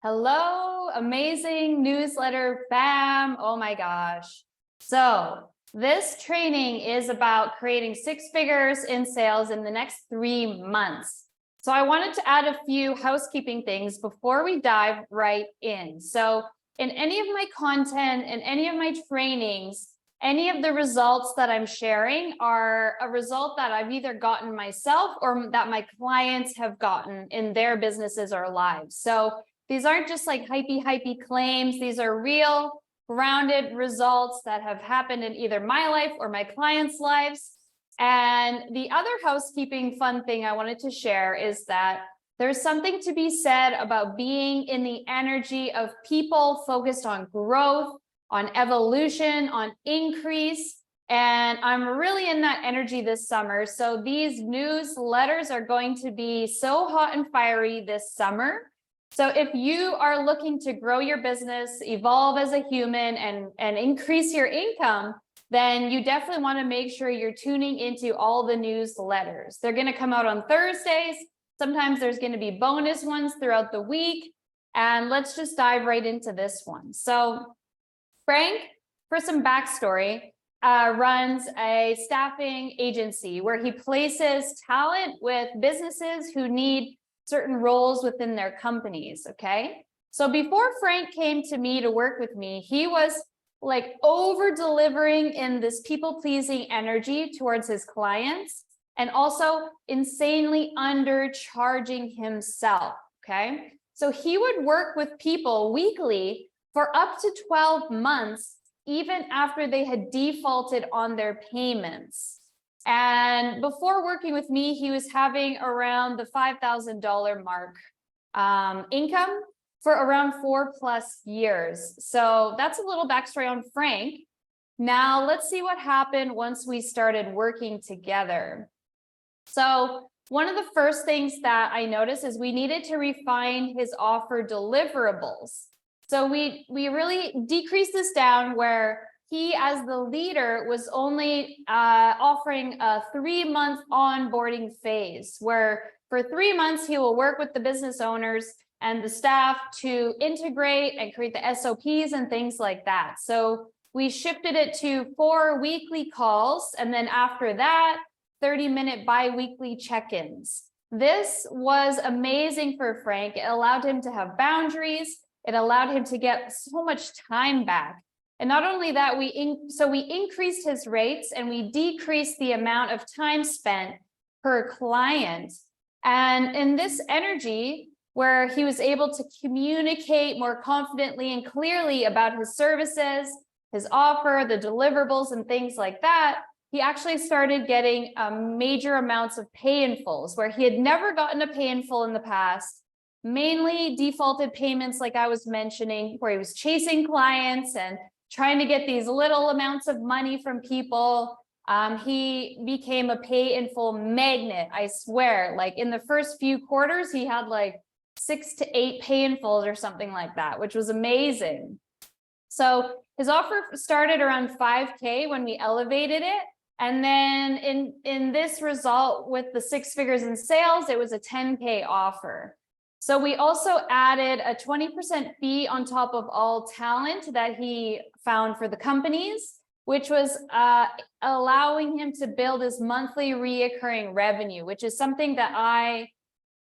Hello, amazing newsletter fam. Oh my gosh. So this training is about creating 6 figures in sales in the next 3 months. So I wanted to add a few housekeeping things before we dive right in. So in any of my content and any of my trainings, any of the results that I'm sharing are a result that I've either gotten myself or that my clients have gotten in their businesses or lives. So these aren't just like hypey claims. These are real, grounded results that have happened in either my life or my clients' lives. And the other housekeeping fun thing I wanted to share is that there's something to be said about being in the energy of people focused on growth, on evolution, on increase. And I'm really in that energy this summer. So these newsletters are going to be so hot and fiery this summer. So if you are looking to grow your business, evolve as a human, and increase your income, then you definitely want to make sure you're tuning into all the newsletters. They're going to come out on Thursdays. Sometimes there's going to be bonus ones throughout the week. And let's just dive right into this one. So Frank, for some backstory, runs a staffing agency where he places talent with businesses who need certain roles within their companies, okay? So before Frank came to me to work with me, he was like over-delivering in this people-pleasing energy towards his clients and also insanely undercharging himself, okay? So he would work with people weekly for up to 12 months, even after they had defaulted on their payments. And before working with me, he was having around the $5,000 mark income for around 4+ years. So that's a little backstory on Frank. Now let's see what happened once we started working together. So one of the first things that I noticed is we needed to refine his offer deliverables. So we really decreased this down where he, as the leader, was only offering a 3-month onboarding phase, where for 3 months, he will work with the business owners and the staff to integrate and create the SOPs and things like that. So we shifted it to 4 weekly calls. And then after that, 30-minute bi-weekly check-ins. This was amazing for Frank. It allowed him to have boundaries. It allowed him to get so much time back. And not only that, we increased his rates and we decreased the amount of time spent per client. And in this energy, where he was able to communicate more confidently and clearly about his services, his offer, the deliverables, and things like that, he actually started getting major amounts of pay-in-fulls, where he had never gotten a pay-in-full in the past, mainly defaulted payments like I was mentioning, where he was chasing clients and trying to get these little amounts of money from people. He became a pay-in-full magnet, I swear. Like in the first few quarters, he had like 6 to 8 pay-in-fulls or something like that, which was amazing. So his offer started around 5K when we elevated it. And then in this result with the 6 figures in sales, it was a 10K offer. So we also added a 20% fee on top of all talent that he found for the companies, which was allowing him to build his monthly reoccurring revenue, which is something that I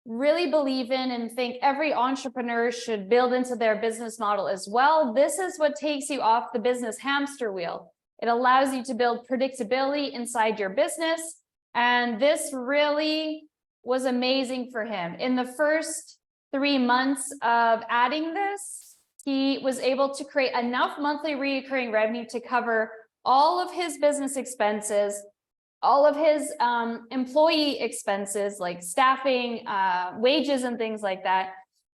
really believe in and think every entrepreneur should build into their business model as well. This is what takes you off the business hamster wheel. It allows you to build predictability inside your business. And this really was amazing for him. In the first 3 months of adding this, he was able to create enough monthly recurring revenue to cover all of his business expenses, all of his employee expenses like staffing, wages and things like that.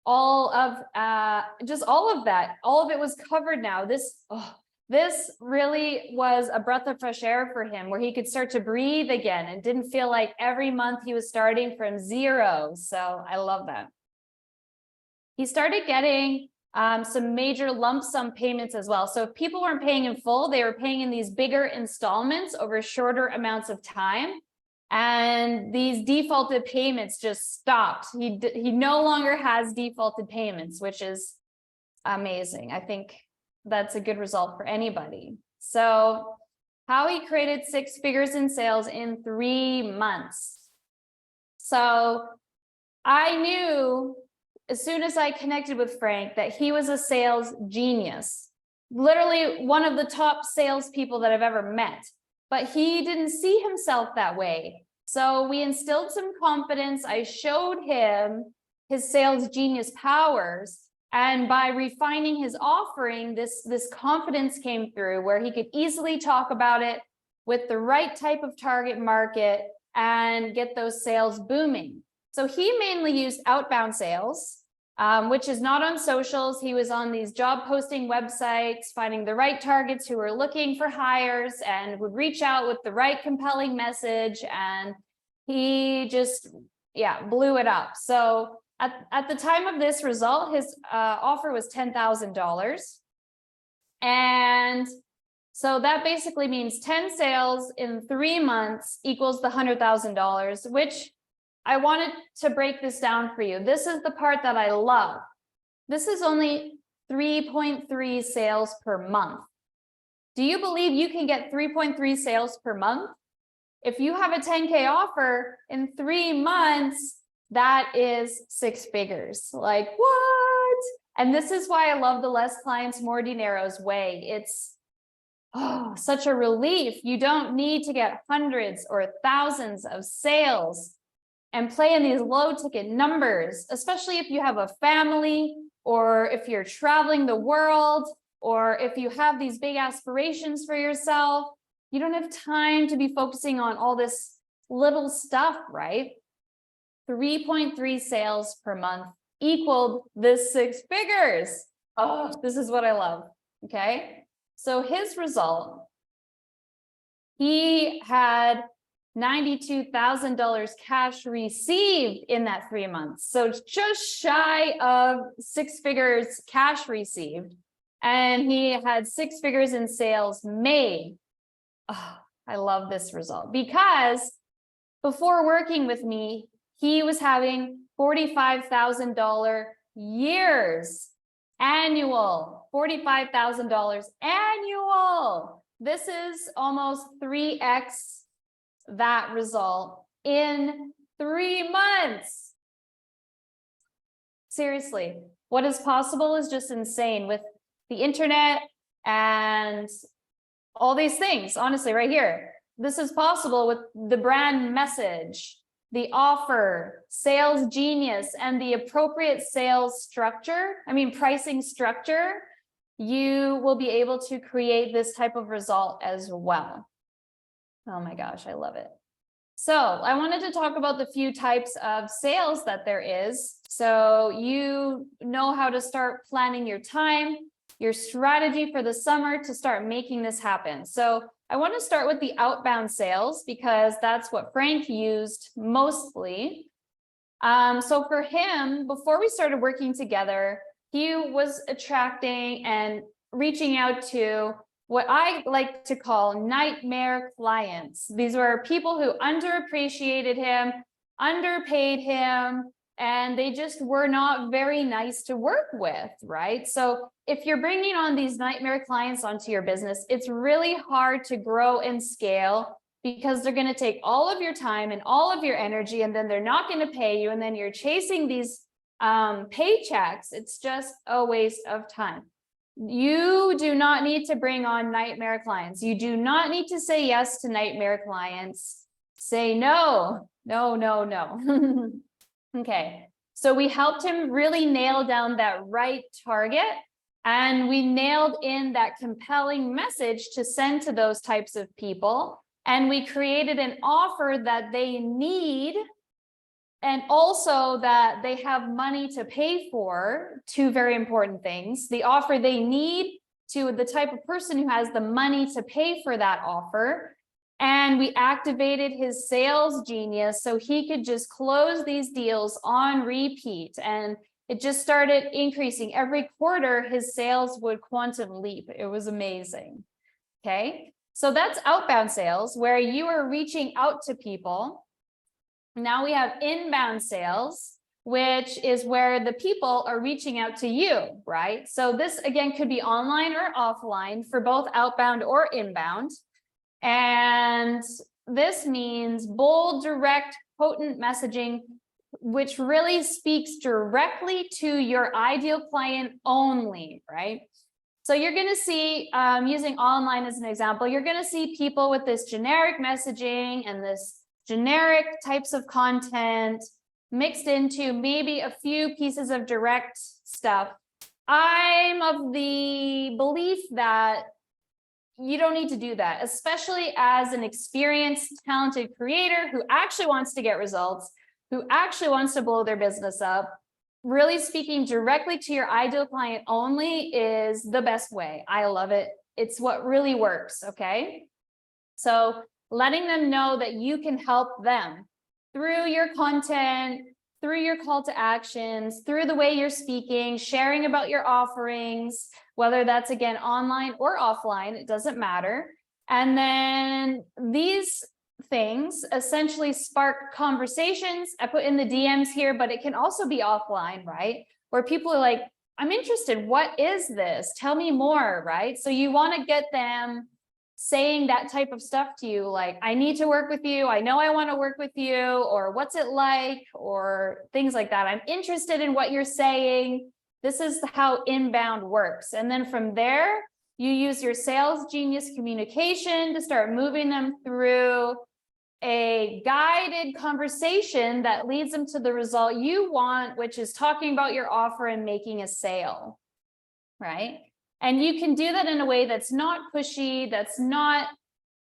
All of that, all of it was covered now. This really was a breath of fresh air for him, where he could start to breathe again and didn't feel like every month he was starting from zero. So I love that. He started getting some major lump sum payments as well. So if people weren't paying in full, they were paying in these bigger installments over shorter amounts of time. And these defaulted payments just stopped. He no longer has defaulted payments, which is amazing. I think that's a good result for anybody. So how he created 6 figures in sales in 3 months. So I knew as soon as I connected with Frank that he was a sales genius, literally one of the top salespeople that I've ever met, but he didn't see himself that way. So we instilled some confidence. I showed him his sales genius powers. And by refining his offering, this confidence came through where he could easily talk about it with the right type of target market and get those sales booming. So he mainly used outbound sales, which is not on socials. He was on these job posting websites, finding the right targets who were looking for hires and would reach out with the right compelling message. And he just, blew it up. So at the time of this result, his offer was $10,000. And so that basically means 10 sales in 3 months equals the $100,000, which I wanted to break this down for you. This is the part that I love. This is only 3.3 sales per month. Do you believe you can get 3.3 sales per month? If you have a 10K offer in 3 months, that is 6 figures. Like, what? And this is why I love the less clients, more dineros way. It's such a relief. You don't need to get hundreds or thousands of sales and play in these low ticket numbers, especially if you have a family or if you're traveling the world or if you have these big aspirations for yourself. You don't have time to be focusing on all this little stuff, right? 3.3 sales per month equaled this 6 figures. Oh, this is what I love. Okay. So his result, he had $92,000 cash received in that 3 months. So it's just shy of 6 figures cash received. And he had 6 figures in sales made. Oh, I love this result because before working with me, he was having $45,000 years annual, $45,000 annual. This is almost 3x that result in 3 months. Seriously, what is possible is just insane with the internet and all these things. Honestly, right here, this is possible with the brand message, the offer, sales genius, and the appropriate sales structure. I mean, pricing structure. You will be able to create this type of result as well. Oh my gosh, I love it. So I wanted to talk about the few types of sales that there is. So you know how to start planning your time, your strategy for the summer to start making this happen. So I want to start with the outbound sales because that's what Frank used mostly. So for him, before we started working together, he was attracting and reaching out to what I like to call nightmare clients. These were people who underappreciated him, underpaid him, and they just were not very nice to work with, right? So if you're bringing on these nightmare clients onto your business, it's really hard to grow and scale because they're going to take all of your time and all of your energy, and then they're not going to pay you, and then you're chasing these paychecks. It's just a waste of time. You do not need to bring on nightmare clients. You do not need to say yes to nightmare clients. Say no, no, no, no. Okay, so we helped him really nail down that right target, and we nailed in that compelling message to send to those types of people. And we created an offer that they need and also that they have money to pay for. 2 very important things. The offer they need to the type of person who has the money to pay for that offer. And we activated his sales genius so he could just close these deals on repeat. And it just started increasing. Every quarter, his sales would quantum leap. It was amazing. Okay. So that's outbound sales, where you are reaching out to people. Now we have inbound sales, which is where the people are reaching out to you, right? So this, again, could be online or offline for both outbound or inbound. And this means bold, direct, potent messaging, which really speaks directly to your ideal client only, right? So you're going to see, using online as an example, you're going to see people with this generic messaging and this generic types of content mixed into maybe a few pieces of direct stuff. I'm of the belief that you don't need to do that, especially as an experienced, talented creator who actually wants to get results, who actually wants to blow their business up. Really speaking directly to your ideal client only is the best way. I love it. It's what really works, okay? So letting them know that you can help them through your content, through your call to actions, through the way you're speaking, sharing about your offerings, whether that's, again, online or offline, it doesn't matter. And then these things essentially spark conversations. I put in the DMs here, but it can also be offline, right? Where people are like, I'm interested. What is this? Tell me more, right? So you want to get them saying that type of stuff to you, like, I need to work with you. I know I want to work with you, or what's it like, or things like that. I'm interested in what you're saying. This is how inbound works. And then from there, you use your sales genius communication to start moving them through a guided conversation that leads them to the result you want, which is talking about your offer and making a sale, right? And you can do that in a way that's not pushy, that's not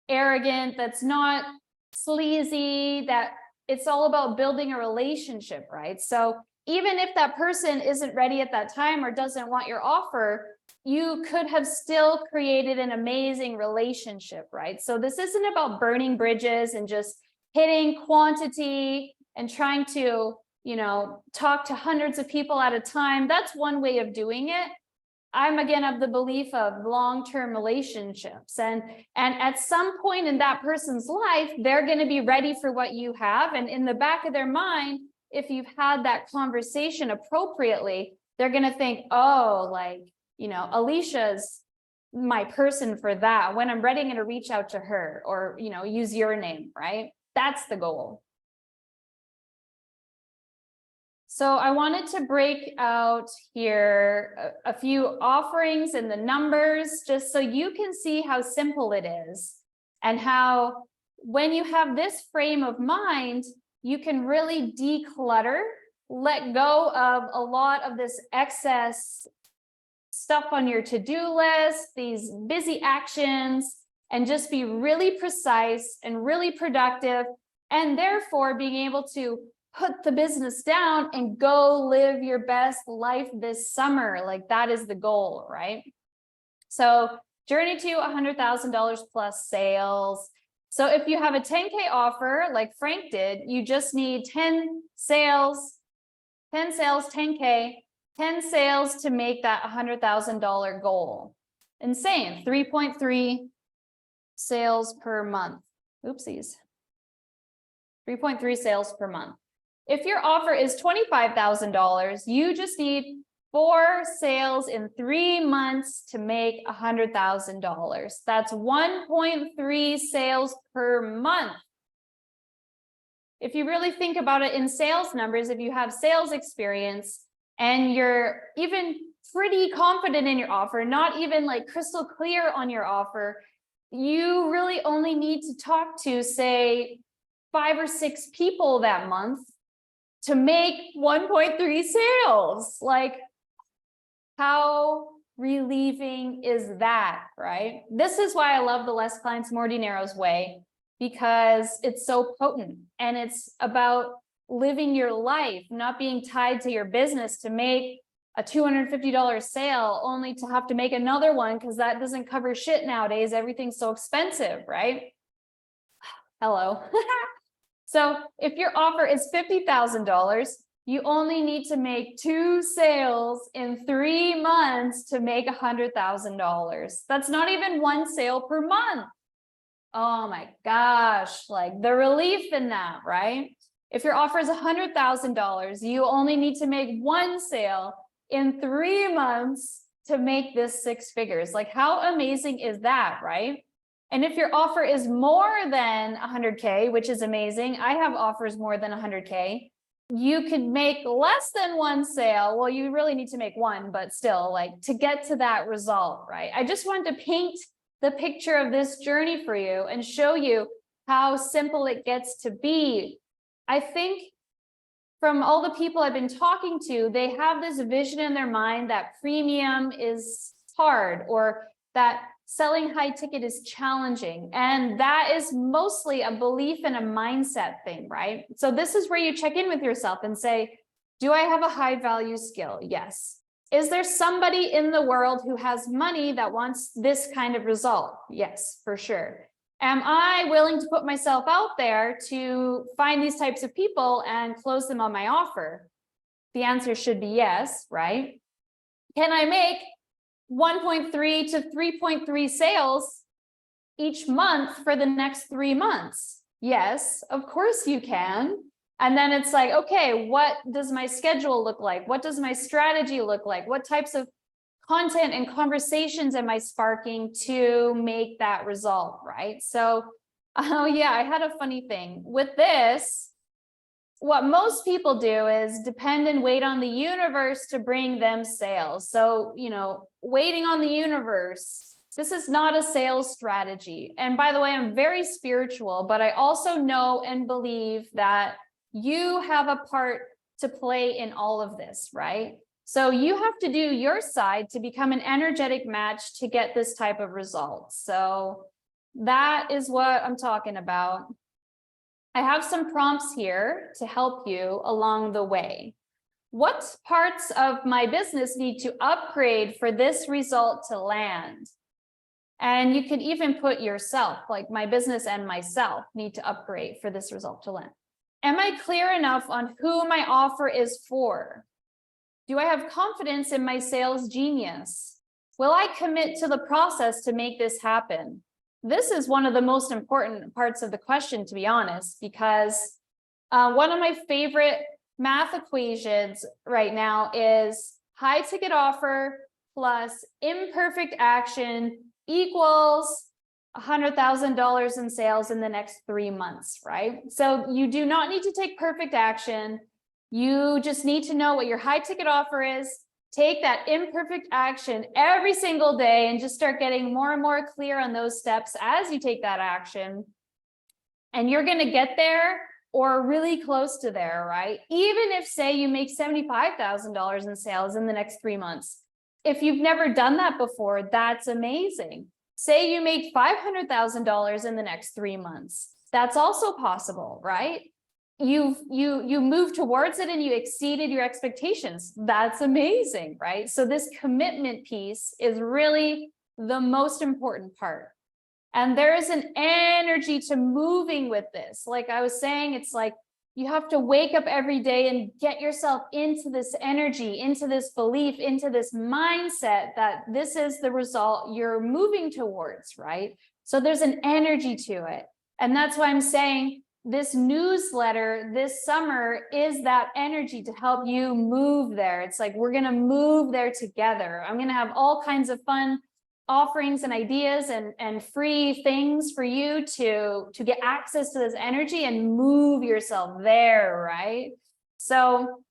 arrogant, that's not sleazy, that it's all about building a relationship, right? So even if that person isn't ready at that time or doesn't want your offer, you could have still created an amazing relationship, right? So this isn't about burning bridges and just hitting quantity and trying to, talk to hundreds of people at a time. That's one way of doing it. I'm, again, of the belief of long-term relationships. And at some point in that person's life, they're going to be ready for what you have. And in the back of their mind, if you've had that conversation appropriately, they're going to think, oh, Alicia's my person for that. When I'm ready, I'm going to reach out to her, or, use your name, right? That's the goal. So I wanted to break out here a few offerings and the numbers, just so you can see how simple it is, and how when you have this frame of mind, you can really declutter, let go of a lot of this excess stuff on your to-do list, these busy actions, and just be really precise and really productive, and therefore being able to put the business down and go live your best life this summer. Like, that is the goal, right? So journey to $100,000 plus sales. So if you have a 10K offer like Frank did, you just need 10 sales, 10K, 10 sales to make that $100,000 goal. Insane. 3.3 sales per month. Oopsies. 3.3 sales per month. If your offer is $25,000, you just need 4 sales in 3 months to make $100,000. That's 1.3 sales per month. If you really think about it in sales numbers, if you have sales experience and you're even pretty confident in your offer, not even like crystal clear on your offer, you really only need to talk to, say, 5 or 6 people that month to make 1.3 sales. Like, how relieving is that, right? This is why I love the Less Clients, More Dineros way, because it's so potent, and it's about living your life, not being tied to your business to make a $250 sale only to have to make another one, because that doesn't cover shit nowadays. Everything's so expensive, right? Hello. So if your offer is $50,000, you only need to make 2 sales in 3 months to make $100,000. That's not even 1 sale per month. Oh my gosh, like the relief in that, right? If your offer is $100,000, you only need to make one sale in 3 months to make this 6 figures. Like, how amazing is that, right? And if your offer is more than 100K, which is amazing, I have offers more than 100K, you could make less than one sale. Well, you really need to make one, but still, like, to get to that result, right? I just wanted to paint the picture of this journey for you and show you how simple it gets to be. I think from all the people I've been talking to, they have this vision in their mind that premium is hard, or that selling high ticket is challenging. And that is mostly a belief and a mindset thing, right? So this is where you check in with yourself and say, do I have a high value skill? Yes. Is there somebody in the world who has money that wants this kind of result? Yes, for sure. Am I willing to put myself out there to find these types of people and close them on my offer? The answer should be yes, right? Can I make 1.3 to 3.3 sales each month for the next 3 months? Yes, of course you can. And then it's like, okay, what does my schedule look like? What does my strategy look like? What types of content and conversations am I sparking to make that result, right? So, oh yeah, I had a funny thing with this. What most people do is depend and wait on the universe to bring them sales. So, waiting on the universe, this is not a sales strategy. And by the way, I'm very spiritual, but I also know and believe that you have a part to play in all of this, right? So you have to do your side to become an energetic match to get this type of result. So that is what I'm talking about. I have some prompts here to help you along the way. What parts of my business need to upgrade for this result to land? And you can even put yourself, like my business and myself need to upgrade for this result to land. Am I clear enough on who my offer is for? Do I have confidence in my sales genius? Will I commit to the process to make this happen? This is one of the most important parts of the question, to be honest, because one of my favorite math equations right now is high ticket offer plus imperfect action equals $100,000 in sales in the next 3 months, right? So you do not need to take perfect action. You just need to know what your high ticket offer is. Take that imperfect action every single day and just start getting more and more clear on those steps as you take that action. And you're going to get there or really close to there, right? Even if, say, you make $75,000 in sales in the next 3 months. If you've never done that before, that's amazing. Say you make $500,000 in the next 3 months. That's also possible, right? You moved towards it and you exceeded your expectations. That's amazing, right? So this commitment piece is really the most important part. And there is an energy to moving with this. Like I was saying, it's like you have to wake up every day and get yourself into this energy, into this belief, into this mindset that this is the result you're moving towards, right? So there's an energy to it. And that's why I'm saying this newsletter this summer is that energy to help you move there. It's like we're going to move there together. I'm going to have all kinds of fun offerings and ideas and free things for you to get access to this energy and move yourself there, right? So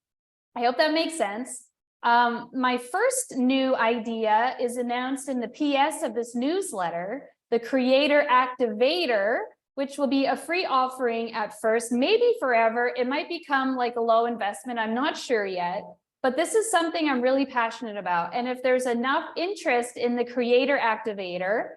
I hope that makes sense. My first new idea is announced in the PS of this newsletter, the Creator Activator, which will be a free offering at first, maybe forever. It might become like a low investment. I'm not sure yet, but this is something I'm really passionate about. And if there's enough interest in the Creator Activator,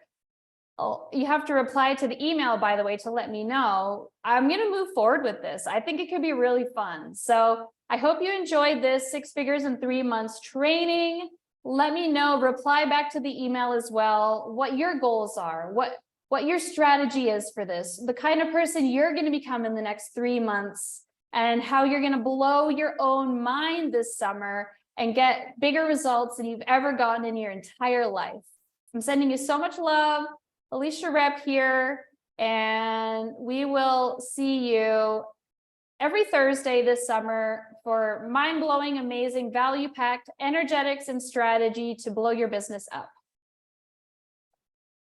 you have to reply to the email, by the way, to let me know. I'm going to move forward with this. I think it could be really fun. So I hope you enjoyed this 6 figures in 3 months training. Let me know, reply back to the email as well, what your goals are, what your strategy is for this, the kind of person you're going to become in the next 3 months, and how you're going to blow your own mind this summer and get bigger results than you've ever gotten in your entire life. I'm sending you so much love. Alicia Rep here, And we will see you every Thursday this summer for mind-blowing, amazing, value-packed energetics and strategy to blow your business up.